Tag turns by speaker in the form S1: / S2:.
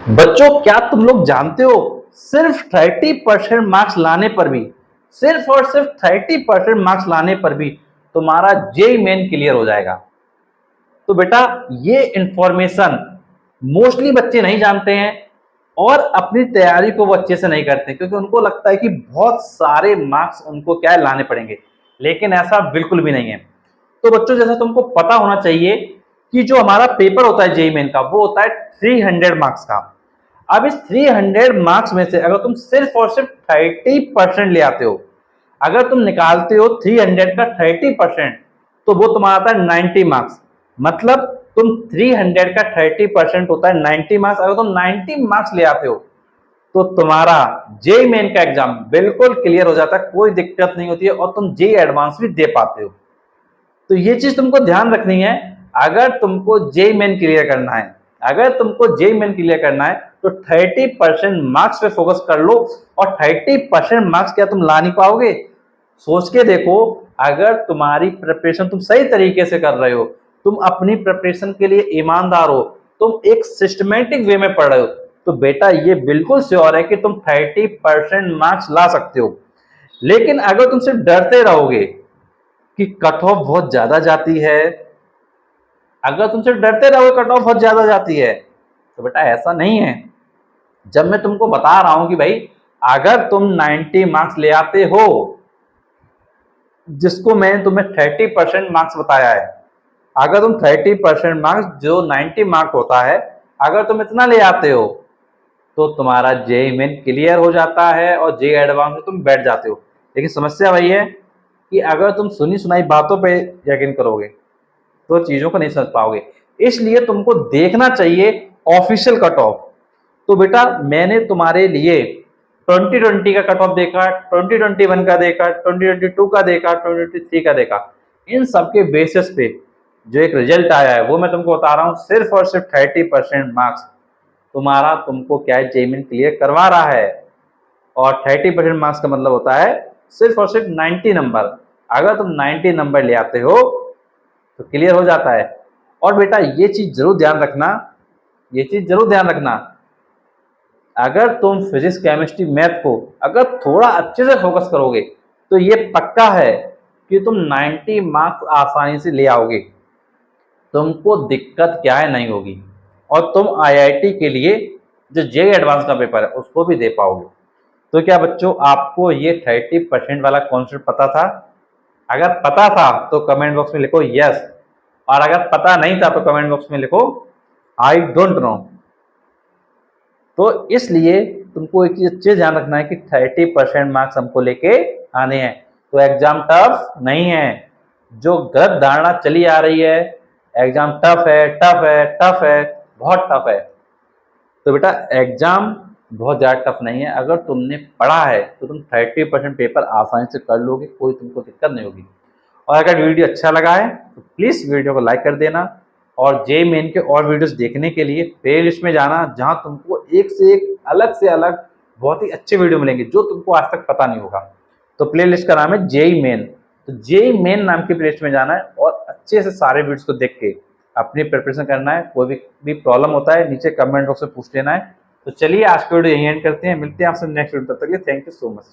S1: बच्चों, क्या तुम लोग जानते हो, सिर्फ 30% मार्क्स लाने पर भी, सिर्फ और सिर्फ 30% मार्क्स लाने पर भी तुम्हारा जेई मेन क्लियर हो जाएगा। तो बेटा, ये इंफॉर्मेशन मोस्टली बच्चे नहीं जानते हैं और अपनी तैयारी को वो अच्छे से नहीं करते, क्योंकि उनको लगता है कि बहुत सारे मार्क्स उनको क्या है लाने पड़ेंगे, लेकिन ऐसा बिल्कुल भी नहीं है। तो बच्चों, जैसा तुमको पता होना चाहिए कि जो हमारा पेपर होता है जेई मेन का, वो होता है 300 मार्क्स का। अब इस 300 मार्क्स में से अगर तुम सिर्फ और सिर्फ 30% ले आते हो, अगर तुम निकालते हो 300 का 30%, तो वो तुम्हारा आता है 90 मार्क्स। मतलब तुम 300 का 30% होता है 90 मार्क्स। अगर तुम 90 मार्क्स ले आते हो तो तुम्हारा जेई मेन का एग्जाम बिल्कुल क्लियर हो जाता है, कोई दिक्कत नहीं होती है और तुम जेई एडवांस भी दे पाते हो। तो ये चीज तुमको ध्यान रखनी है। अगर तुमको जेई मेन क्लियर करना है, अगर तुमको जेई मेन क्लियर करना है तो 30% मार्क्स पे फोकस कर लो। और 30% मार्क्स क्या तुम ला नहीं पाओगे? सोच के देखो। अगर तुम्हारी प्रिपरेशन तुम सही तरीके से कर रहे हो, तुम अपनी प्रिपरेशन के लिए ईमानदार हो, तुम एक सिस्टमेटिक वे में पढ़ रहे हो, तो बेटा ये बिल्कुल श्योर है कि तुम 30% मार्क्स ला सकते हो। लेकिन अगर तुम सिर्फ डरते रहोगे कि कट ऑफ बहुत ज्यादा जाती है, अगर तुम सिर्फ डरते रहोगे कट ऑफ बहुत ज्यादा जाती है, तो बेटा ऐसा नहीं है। जब मैं तुमको बता रहा हूं कि भाई, अगर तुम 90 मार्क्स ले आते हो, जिसको मैंने तुम्हें 30% मार्क्स बताया है, अगर तुम 30% मार्क्स जो 90 मार्क होता है, अगर तुम इतना ले आते हो, तो तुम्हारा जेई मेन क्लियर हो जाता है और जेई एडवांस में तुम बैठ जाते हो। लेकिन समस्या वही है कि अगर तुम सुनी सुनाई बातों पे यकीन करोगे तो चीजों को नहीं समझ पाओगे। इसलिए तुमको देखना चाहिए ऑफिशियल कट ऑफ। तो बेटा, मैंने तुम्हारे लिए 2020 का कट ऑफ देखा, 2021 का देखा, 2022 का देखा, 2023 का देखा। इन सबके बेसिस पे जो एक रिजल्ट आया है वो मैं तुमको बता रहा हूँ। सिर्फ और सिर्फ 30% मार्क्स तुम्हारा तुमको क्या है, जेई मेन क्लियर करवा रहा है। और 30% मार्क्स का मतलब होता है सिर्फ और सिर्फ 90 नंबर। अगर तुम 90 नंबर ले आते हो तो क्लियर हो जाता है। और बेटा, ये चीज जरूर ध्यान रखना, ये चीज जरूर ध्यान रखना, अगर तुम फिजिक्स केमिस्ट्री मैथ को अगर थोड़ा अच्छे से फोकस करोगे तो ये पक्का है कि तुम 90 मार्क्स आसानी से ले आओगे। तुमको दिक्कत क्या है नहीं होगी और तुम आईआईटी के लिए जो जेईई एडवांस का पेपर है उसको भी दे पाओगे। तो क्या बच्चों, आपको ये 30% वाला कॉन्सेप्ट पता था? अगर पता था तो कमेंट बॉक्स में लिखो यस, और अगर पता नहीं था तो कमेंट बॉक्स में लिखो आई डोंट नो। तो इसलिए तुमको एक चीज ध्यान रखना है कि 30% मार्क्स हमको लेके आने हैं। तो एग्जाम टफ नहीं है। जो गलत धारणा चली आ रही है, एग्जाम टफ है, टफ है, टफ है, बहुत टफ है, तो बेटा एग्जाम बहुत ज्यादा टफ नहीं है। अगर तुमने पढ़ा है तो तुम 30% पेपर आसानी से कर लोगे, कोई तुमको दिक्कत नहीं होगी। और अगर वीडियो अच्छा लगा है तो प्लीज वीडियो को लाइक कर देना। और जेईई मेन के और वीडियोस देखने के लिए प्ले लिस्ट में जाना, जहां तुमको एक से एक अलग से अलग बहुत ही अच्छे वीडियो मिलेंगे जो तुमको आज तक पता नहीं होगा। तो प्ले लिस्ट का नाम है जेईई मेन। तो जेईई मेन नाम की प्ले लिस्ट में जाना है और अच्छे से सारे वीडियोस को देख के अपनी प्रिपरेशन करना है। कोई भी प्रॉब्लम होता है नीचे कमेंट बॉक्स में पूछ लेना है। तो चलिए, आज की वीडियो यहीं एंड करते हैं, मिलते हैं आपसे नेक्स्ट वीडियो। तब तक के लिए थैंक यू सो मच।